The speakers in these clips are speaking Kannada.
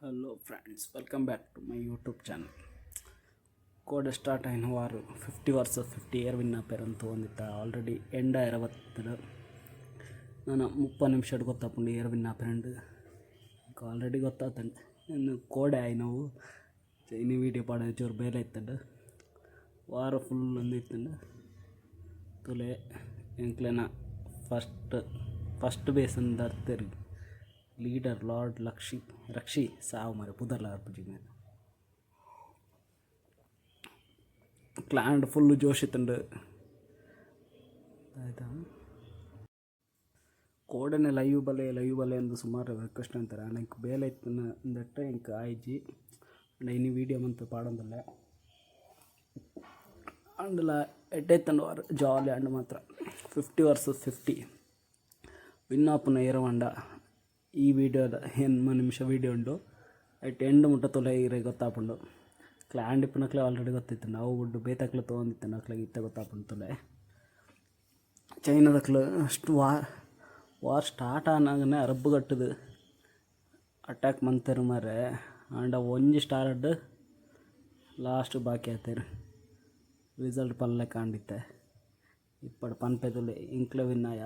Hello friends, welcome back to my YouTube channel. Code start అయిన వారు 50 వర్సెస్ 50 ఇయర్ విన్న పేరంతో ಒಂದಿತ್ತ ಆಲ್ರೆಡಿ ಎಂಡ ಇರವತ್ತರ ನಾನು 30 ನಿಮಿಷ ಗೊತ್ತಾಪುಂಡು ಇಯರ್ ವಿನ್ನ ಪೇರಂಡು ಈಗ ಆಲ್ರೆಡಿ ಗೊತ್ತಾತಂಡು ಇನ್ನು ಕೋಡೆ ಆಯ್ ನಾವು ಇನ್ನು ವೀಡಿಯೋ ಪಾಡ ಜೋರು ಬೇರೆ ಇತ್ತಂಡು ವಾರ ಫುಲ್ ಒಂದಿತ್ತಂಡು ತುಲೆ ಎಂಕ್ಲೆನ ಫಸ್ಟ್ ಬೇಸನ್ ದರ್ತಿರು ಲೀಡರ್ ಲಾರ್ಡ್ ರಕ್ಷಿ ಸಾವು ಮಾರೆ ಪುದರ್ಲ ಅರ್ಪುಜಿ ಮೇಲೆ ಕ್ಲಾಂಡ್ ಫುಲ್ಲು ಜೋಶ್ ಇತ್ತಂಡು ಆಯ್ತಾ ಕೋಡನೆ ಲೈವ್ ಬಲೆ ಎಂದು ಸುಮಾರು ರಿಕ್ವೆಸ್ಟ್ ಅಂತಾರೆ ನನಗೆ ಬೇಲೆ ಇತ್ತನ ಅಂದಟ್ಟ ಇಂಕ ಆಯ್ಜಿ ಇನ್ನು ವೀಡಿಯೋ ಮಂತ ಪಾಡೋದಲ್ಲ ಅಂಡಲ ಎಟ್ಟೈತಂಡು ವಾರ ಜಾಲಿ ಅಂಡ್ ಮಾತ್ರ 50 ವರ್ಸಸ್ 50 ವಿನ್ನಾಪುನ ಏರವಂಡ ಈ ವಿಡಿಯೋದ 8 ನಿಮಿಷ ವೀಡಿಯೋ ಉಂಡು ಐಟ್ ಎಂಡ್ ಮುಟ್ಟ ತೊಲೆ ಇರೇ ಗೊತ್ತಾಪುಂಡು ಕ್ಲಾಂಡ್ ಇಪ್ಪನಕ್ಲೆ ಆಲ್ರೆಡಿ ಗೊತ್ತಿತ್ತು ನಾವು ಉಡ್ಡು ಬೇತಕ್ಲೆ ತೊಗೊಂಡಿತ್ತು ನಕ್ಲಾಗ ಇತ್ತ ಗೊತ್ತಾಪುಂಡು ತೊಲೆ ಚೈನಾದಕ್ಲು ಅಷ್ಟು ವಾರ್ ಸ್ಟಾರ್ಟ್ ಆನಾಗನೇ ಅರಬ್ಬು ಕಟ್ಟದು ಅಟ್ಯಾಕ್ ಮಂತರು ಮಾರೆ ಆಂಡ ಒಂಜಿ ಸ್ಟಾರ್ಡ್ ಲಾಸ್ಟ್ ಬಾಕಿ ಆತೇರು ರಿಸಲ್ಟ್ ಪಲ್ಲೆ ಕಾಂಡಿತ್ತೆ ಇಪ್ಪಡು ಪನ್ಪೆದುಲೆ ಇಂಕ್ಲೆ ವಿನ್ನಾಯ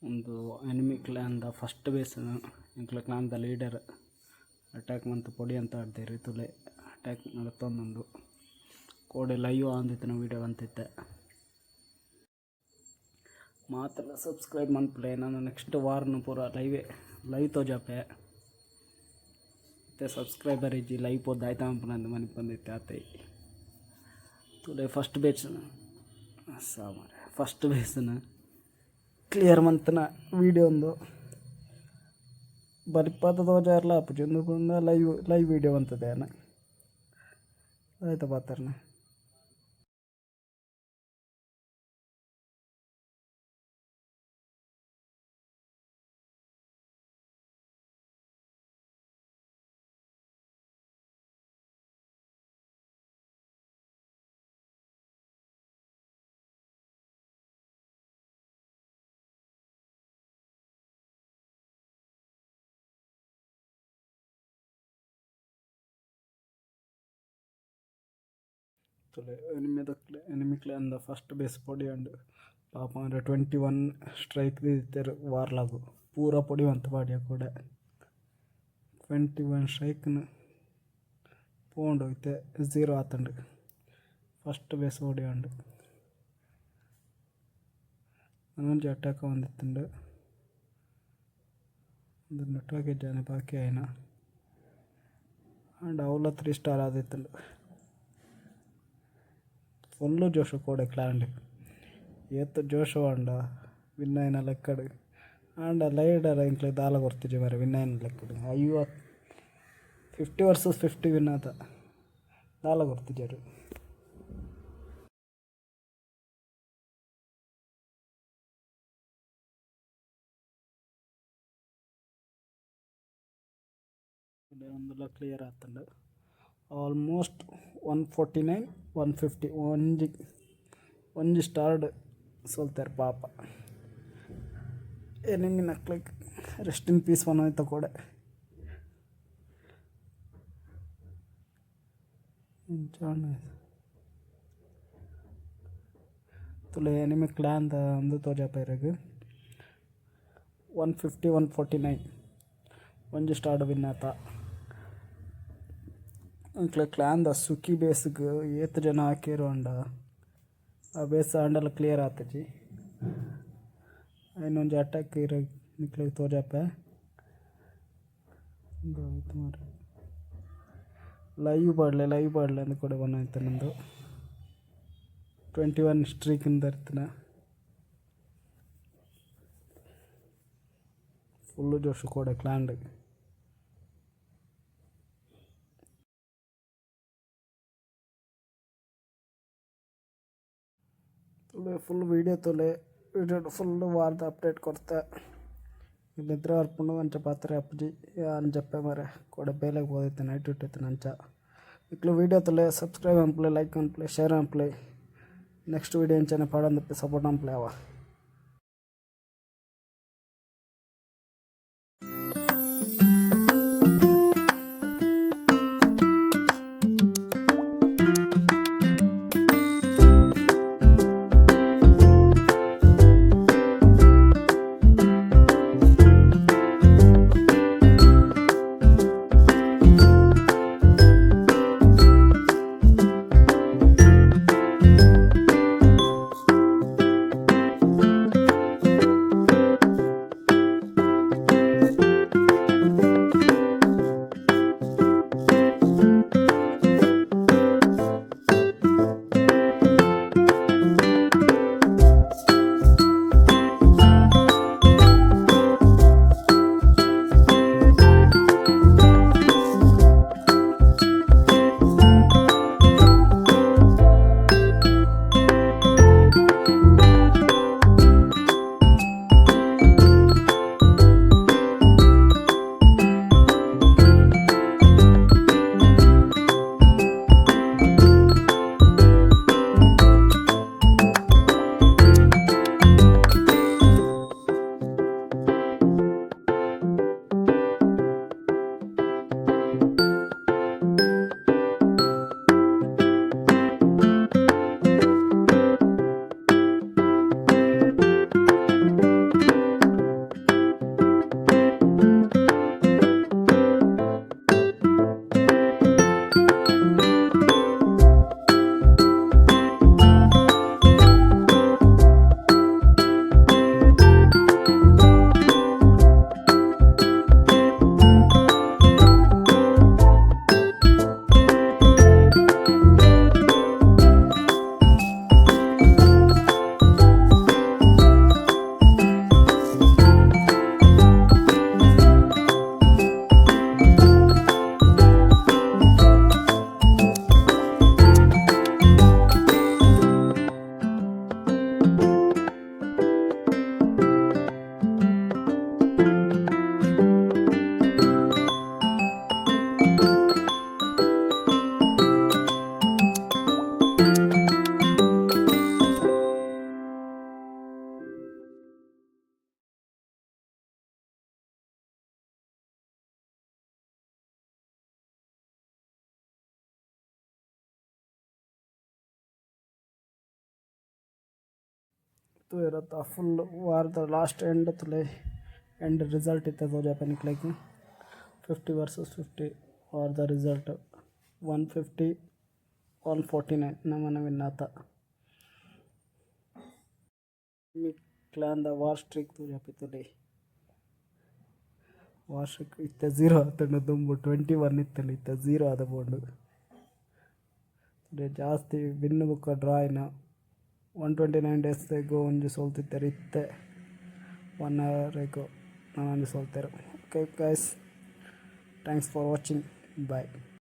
ಒಂದು ಎನಿಮಿ ಕ್ಲಾನ್ದ ಫಸ್ಟ್ ಬೇಸ್ ಇಂಕ್ಲ ಕ್ಲಾನ್ದ ಲೀಡರ್ ಅಟ್ಯಾಕ್ ಮಂತ್ ಪೊಡಿ ಅಂತ ಆಡ್ತೀರಿ ತುಲೆ ಅಟ್ಯಾಕ್ ನಡತೊಂದೊಂದು ಕೋಡೆ ಲೈವ್ ಅಂದಿತ್ತು ವೀಡಿಯೋ ಅಂತಿತ್ತೆ ಮಾತ್ರ ಸಬ್ಸ್ಕ್ರೈಬ್ ಮನ್ಪ್ಲೆ ನಾನು ನೆಕ್ಸ್ಟ್ ವಾರನು ಪೂರ ಲೈವ್ ತೋಜಾಪೆ ಮತ್ತು ಸಬ್ಸ್ಕ್ರೈಬರ್ ಇಜ್ಜಿ ಲೈವ್ ಪೋದು ಆಯ್ತಾ ಅಂಪನಂದು ಮನೆಗೆ ಬಂದಿತ್ತೆ ಆತೈ ತುಲೆ ಫಸ್ಟ್ ಬೇಸನ ಕ್ಲಿಯರ್ ಮಂತನ ವೀಡಿಯೋ ಒಂದು ಬರಿಪಾತ ತೋಜಾರ್ಲ ಅಪ್ಪುಜೊಂದು ಬಂದ ಲೈವ್ ವೀಡಿಯೋ ಅಂತದೆ ಆಯ್ತಾ ಪಾತ್ರನ ತುಲೆ ಎನಿಮಿ ಕ್ಲಾನ್ದ ಫಸ್ಟ್ ಬೇಸ್ ಪೊಡಿ ಅಂಡ್ ಪಾಪ ಅಂದರೆ 21 ಸ್ಟ್ರೈಕ್ ದಿತ್ತೇರು ವಾರ್ಲಾಗು ಪೂರ ಪೊಡಿವಂತ ಪಾಡಿಯ ಕೂಡ 21 ಸ್ಟ್ರೈಕ್ನ ಹೋಯ್ತೆ 0 ಆತಂಡು ಫಸ್ಟ್ ಬೇಸ್ ಹೊಡಿಯಂಡು ನನೊಂಜಿ ಅಟ್ಯಾಕ್ ಒಂದಿತ್ತುಂಡು ಅದು ನೆಟ್ವರ್ಕ್ ಜಾನೆ ಬಾಕಿ ಆಯ್ನ ಅಂಡ್ ಅವಲ 3 ಸ್ಟಾರ್ ಆದಿತ್ತುಂಡು ಫುಲ್ಲು ಜೋಶು ಕೋಡೆ ಕ್ಲಾಂಡ್ ಏತ್ತು ಜೋಶು ಅಂಡ ವಿನ್ನೈನ ಲೆಕ್ಕಡು ಆಂಡ ಲೈಡರ ಇಂಕ್ಲೆ ದಾಲ ಕೊರ್ತಿಜಿ ಮರ ವಿನ್ನೈನ ಲೆಕ್ಕಡು 50 ವರ್ಸಸ್ 50 ವಿನ್ನಾತ ದಾಲ ಕೊರ್ತಿಜರು ಒಂದೆಲ್ಲ ಕ್ಲಿಯರ್ ಆಗ್ತಂಡು ಆಲ್ಮೋಸ್ಟ್ 149 150 ಒಂಜಿ ಸ್ಟಾರ್ಡ್ ಸೋಲ್ತಾರೆ ಪಾಪ ಎನಿಮಿ ನಕ್ಲಿಕ್ ರೆಸ್ಟ್ ಇನ್ ಪೀಸ್ ಹೋಯ್ತ ಕೊಡೆ ತುಲೆ ಎನಿಮಿ ಕ್ಲಾನ್ದ ಒಂದು ತೋಜಾಪೈರಗು 150 149 ಒಂಜಿ ಸ್ಟಾರ್ಡ್ ವಿನ್ನಾತ ಅಂಕ್ಲೆ ಕ್ಲಾನ್ದ ಸುಖಿ ಬೇಸ್ಗೆ ಏತ್ ಜನ ಹಾಕಿರು ಅಂಡ ಆ ಬೇಸ್ ಅಂಡಲ್ಲ ಕ್ಲಿಯರ್ ಆತಜಿ ಇನ್ನೊಂದು ಅಟ್ಯಾಕ್ ಇರೋ ನಿಕ್ಲೆ ತೋಜಾಪೆ ಲೈವ್ ಬಾಡ್ಲೆ ಅಂದು ಕೂಡ ಬಂದಾಯ್ತು ನಂದು 21 ಸ್ಟ್ರೀಕಿಂದ ಇರ್ತಾನೆ ಫುಲ್ಲು ಜೋಶು ಕೋಡೆ ಕ್ಲಾಂಡ್ ಫುಲ್ ವೀಡಿಯೋ ಫುಲ್ಲು ವಾರದ ಅಪ್ಡೇಟ್ ಕೊಡ್ತಾ ಇಲ್ಲಿದ್ರೆ ಅರ್ಪಣೆ ಅಂಚ ಪಾತ್ರೆ ಅಪ್ಪಜಿ ಅಂಚಪ್ಪೆ ಮರೆ ಕೊಡೆ ಬೇಲೆಗೆ ಹೋದೈತೆ ನೈಟ್ ಇಟ್ಟೈತೆ ಅಂಚ ಇಕ್ಲು ವೀಡಿಯೋ ಸಬ್ಸ್ಕ್ರೈಬ್ ಅಂಪ್ಲೆ ಲೈಕ್ ಅಂಪ್ಲೆ ಶೇರ್ ಅಂಪ್ಲೆ ನೆಕ್ಸ್ಟ್ ವೀಡಿಯೋ ಅಂಚನೆ ಪಾಡಂದಪ್ಪೆ ಸಪೋರ್ಟ್ ಅಂಪ್ಲೆ ಅವ तो इरता full war the last end तुले एंड रिजल्ट इतना तो जापानी लाइक 50 वर्सेस 50 और द रिजल्ट 150 149 नमन विन आता मी क्लान द वार स्ट्रिक तो जापी तुले वार स्ट्रिक इतना 0 आता दुंबु 21 इतना इतना 0 आदा बोंडु ಜಾಸ್ತಿ ವಿನ್ ಬುಕ್ ಡ್ರಾಯ್ನ 129 ಡೇಸ್ ಎಗೋ ಒಂಜಿ ಸೋಲ್ತಿದ್ದಾರೆ ಇತ್ತೆ 1 ಅವರ್ ಎಗೋ ನಾನು ಒಂಜಿ ಸೋಲ್ತೇರು. Okay guys, thanks for watching, bye.